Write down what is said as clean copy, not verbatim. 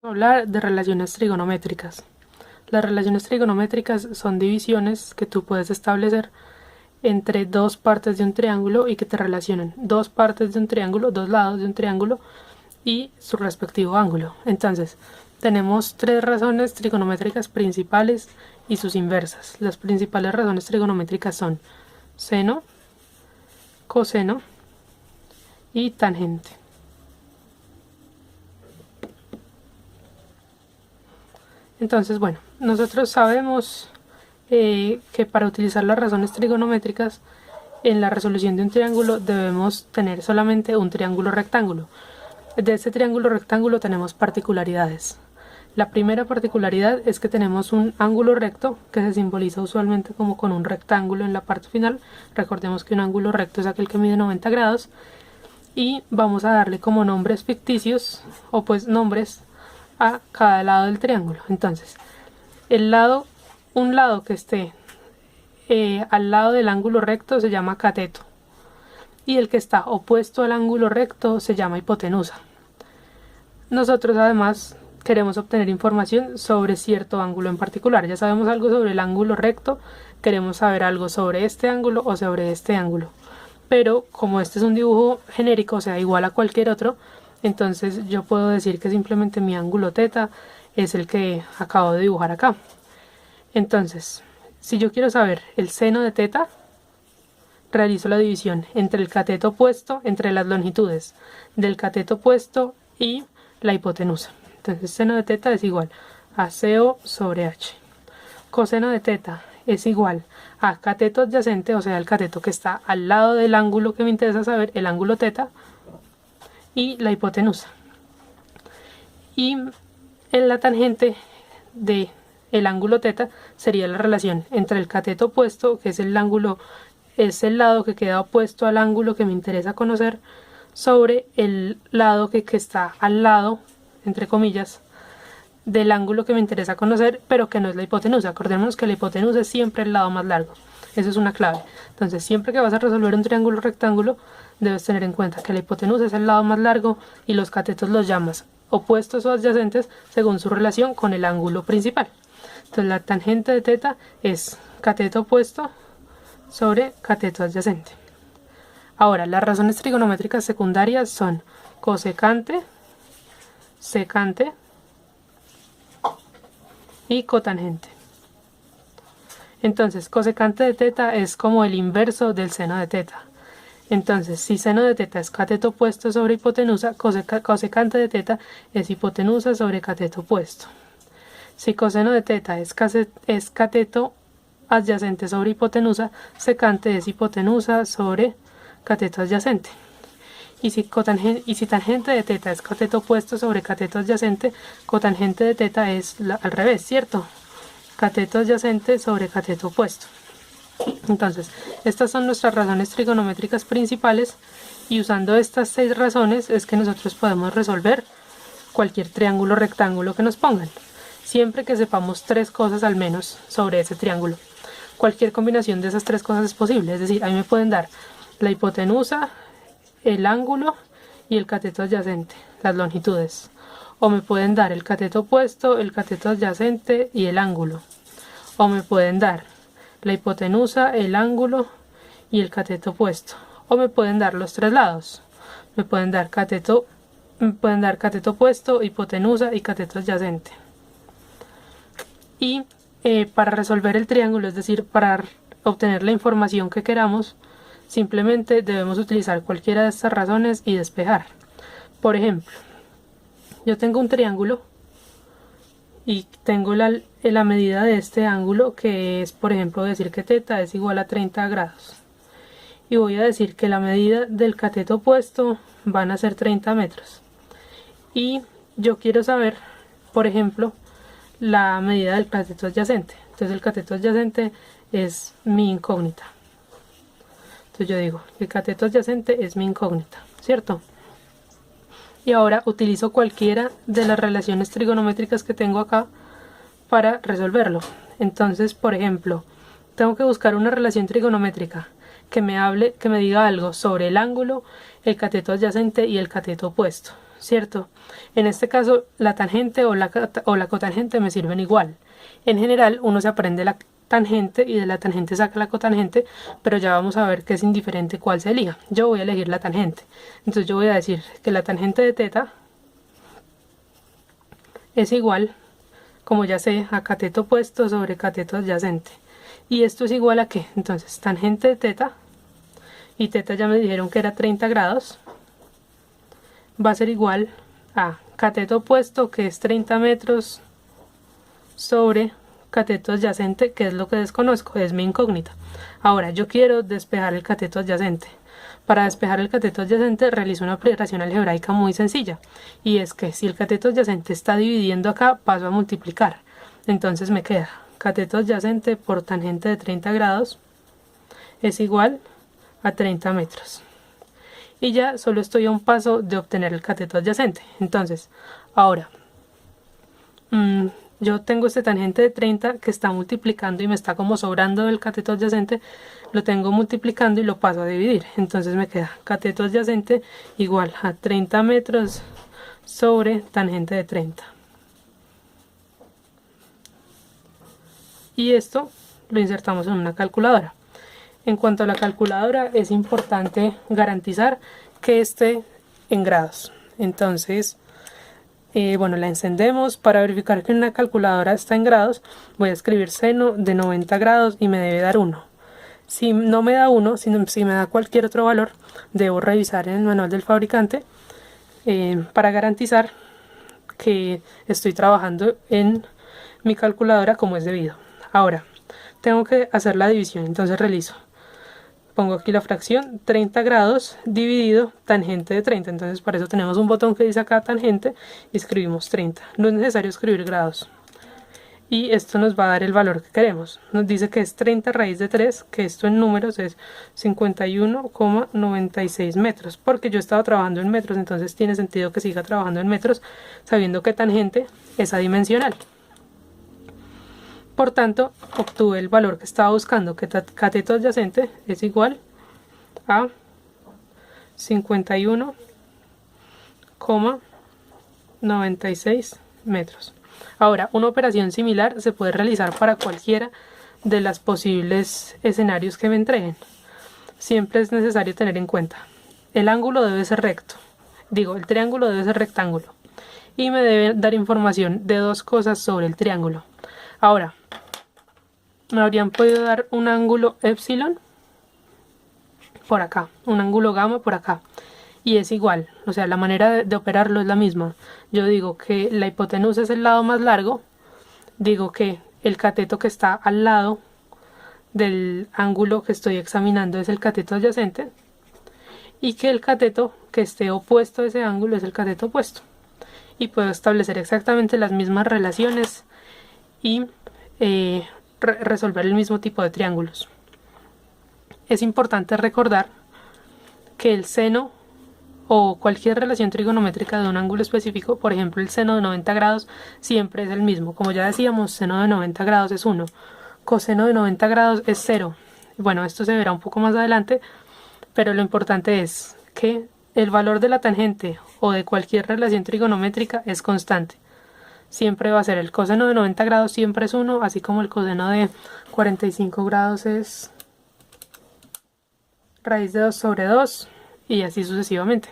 Hablar de relaciones trigonométricas. Las relaciones trigonométricas son divisiones que tú puedes establecer entre dos partes de un triángulo y que te relacionen dos partes de un triángulo, dos lados de un triángulo y su respectivo ángulo. Entonces, tenemos tres razones trigonométricas principales y sus inversas. Las principales razones trigonométricas son seno, coseno y tangente. Entonces, bueno, nosotros sabemos que para utilizar las razones trigonométricas en la resolución de un triángulo debemos tener solamente un triángulo rectángulo. De este triángulo rectángulo tenemos particularidades. La primera particularidad es que tenemos un ángulo recto que se simboliza usualmente como con un rectángulo en la parte final. Recordemos que un ángulo recto es aquel que mide 90 grados. Y vamos a darle como nombres ficticios o pues nombres a cada lado del triángulo. Entonces, un lado que esté al lado del ángulo recto se llama cateto y el que está opuesto al ángulo recto se llama hipotenusa. Nosotros además queremos obtener información sobre cierto ángulo en particular. Ya sabemos algo sobre el ángulo recto, queremos saber algo sobre este ángulo o sobre este ángulo. Pero como este es un dibujo genérico, o sea, igual a cualquier otro, entonces yo puedo decir que simplemente mi ángulo teta es el que acabo de dibujar acá. Entonces, si yo quiero saber el seno de teta, realizo la división entre el cateto opuesto, entre las longitudes del cateto opuesto y la hipotenusa. Entonces, seno de teta es igual a CO sobre H. Coseno de teta es igual a cateto adyacente, o sea, el cateto que está al lado del ángulo que me interesa saber, el ángulo teta, y la hipotenusa. Y en la tangente de el ángulo teta sería la relación entre el cateto opuesto, que es el ángulo, es el lado que queda opuesto al ángulo que me interesa conocer, sobre el lado que está al lado, entre comillas, del ángulo que me interesa conocer, pero que no es la hipotenusa. Acordémonos que la hipotenusa es siempre el lado más largo. Eso es una clave. Entonces, siempre que vas a resolver un triángulo rectángulo, debes tener en cuenta que la hipotenusa es el lado más largo y los catetos los llamas opuestos o adyacentes según su relación con el ángulo principal. Entonces, la tangente de teta es cateto opuesto sobre cateto adyacente. Ahora, las razones trigonométricas secundarias son cosecante, secante y cotangente. Entonces, cosecante de teta es como el inverso del seno de teta. Entonces, si seno de teta es cateto opuesto sobre hipotenusa, cosecante de teta es hipotenusa sobre cateto opuesto. Si coseno de teta es cateto adyacente sobre hipotenusa, secante es hipotenusa sobre cateto adyacente. Y si tangente de teta es cateto opuesto sobre cateto adyacente, cotangente de teta es al revés, ¿cierto? Cateto adyacente sobre cateto opuesto. Entonces, estas son nuestras razones trigonométricas principales y usando estas 6 razones es que nosotros podemos resolver cualquier triángulo rectángulo que nos pongan, siempre que sepamos 3 cosas al menos sobre ese triángulo. Cualquier combinación de esas 3 cosas es posible, es decir, a mí me pueden dar la hipotenusa, el ángulo y el cateto adyacente, las longitudes. O me pueden dar el cateto opuesto, el cateto adyacente y el ángulo. O me pueden dar la hipotenusa, el ángulo y el cateto opuesto. O me pueden dar los 3 lados. Me pueden dar cateto opuesto, hipotenusa y cateto adyacente. Y para resolver el triángulo, es decir, para obtener la información que queramos, simplemente debemos utilizar cualquiera de estas razones y despejar. Por ejemplo, yo tengo un triángulo y tengo la medida de este ángulo, que es, por ejemplo, decir que teta es igual a 30 grados. Y voy a decir que la medida del cateto opuesto van a ser 30 metros. Y yo quiero saber, por ejemplo, la medida del cateto adyacente. Entonces el cateto adyacente es mi incógnita. Entonces yo digo, el cateto adyacente es mi incógnita, ¿cierto? Y ahora utilizo cualquiera de las relaciones trigonométricas que tengo acá para resolverlo. Entonces, por ejemplo, tengo que buscar una relación trigonométrica que me diga algo sobre el ángulo, el cateto adyacente y el cateto opuesto. ¿cierto? En este caso la tangente o la cotangente me sirven igual. En general uno se aprende la tangente y de la tangente saca la cotangente, pero ya vamos a ver que es indiferente cuál se elija. Yo voy a elegir la tangente, entonces yo voy a decir que la tangente de teta es igual, como ya sé, a cateto opuesto sobre cateto adyacente. ¿Y esto es igual a qué? Entonces tangente de teta, y teta ya me dijeron que era 30 grados, va a ser igual a cateto opuesto, que es 30 metros, sobre cateto adyacente, que es lo que desconozco, es mi incógnita. Ahora yo quiero despejar el cateto adyacente. Para despejar el cateto adyacente realizo una operación algebraica muy sencilla, y es que si el cateto adyacente está dividiendo acá, paso a multiplicar. Entonces me queda cateto adyacente por tangente de 30 grados es igual a 30 metros. Y ya solo estoy a un paso de obtener el cateto adyacente. Entonces, ahora, yo tengo este tangente de 30 que está multiplicando y me está como sobrando del cateto adyacente, lo tengo multiplicando y lo paso a dividir. Entonces me queda cateto adyacente igual a 30 metros sobre tangente de 30. Y esto lo insertamos en una calculadora. En cuanto a la calculadora, es importante garantizar que esté en grados. Entonces, bueno, la encendemos. Para verificar que una calculadora está en grados, voy a escribir seno de 90 grados y me debe dar 1. Si no me da 1, si me da cualquier otro valor, debo revisar en el manual del fabricante para garantizar que estoy trabajando en mi calculadora como es debido. Ahora, tengo que hacer la división, entonces realizo. Pongo aquí la fracción 30 grados dividido tangente de 30. Entonces para eso tenemos un botón que dice acá tangente y escribimos 30. No es necesario escribir grados. Y esto nos va a dar el valor que queremos. Nos dice que es 30 raíz de 3, que esto en números es 51,96 metros. Porque yo estaba trabajando en metros, entonces tiene sentido que siga trabajando en metros, sabiendo que tangente es adimensional. Por tanto, obtuve el valor que estaba buscando, que cateto adyacente es igual a 51,96 metros. Ahora, una operación similar se puede realizar para cualquiera de los posibles escenarios que me entreguen. Siempre es necesario tener en cuenta, el ángulo debe ser recto, el triángulo debe ser rectángulo, y me debe dar información de dos cosas sobre el triángulo. Ahora, me habrían podido dar un ángulo epsilon por acá, un ángulo gamma por acá, y es igual, o sea, la manera de operarlo es la misma. Yo digo que la hipotenusa es el lado más largo, digo que el cateto que está al lado del ángulo que estoy examinando es el cateto adyacente, y que el cateto que esté opuesto a ese ángulo es el cateto opuesto. Y puedo establecer exactamente las mismas relaciones y resolver el mismo tipo de triángulos. Es importante recordar que el seno o cualquier relación trigonométrica de un ángulo específico, por ejemplo el seno de 90 grados, siempre es el mismo. Como ya decíamos, seno de 90 grados es 1, coseno de 90 grados es 0. Bueno, esto se verá un poco más adelante, pero lo importante es que el valor de la tangente o de cualquier relación trigonométrica es constante. Siempre va a ser el coseno de 90 grados, siempre es 1, así como el coseno de 45 grados es raíz de 2 sobre 2, y así sucesivamente.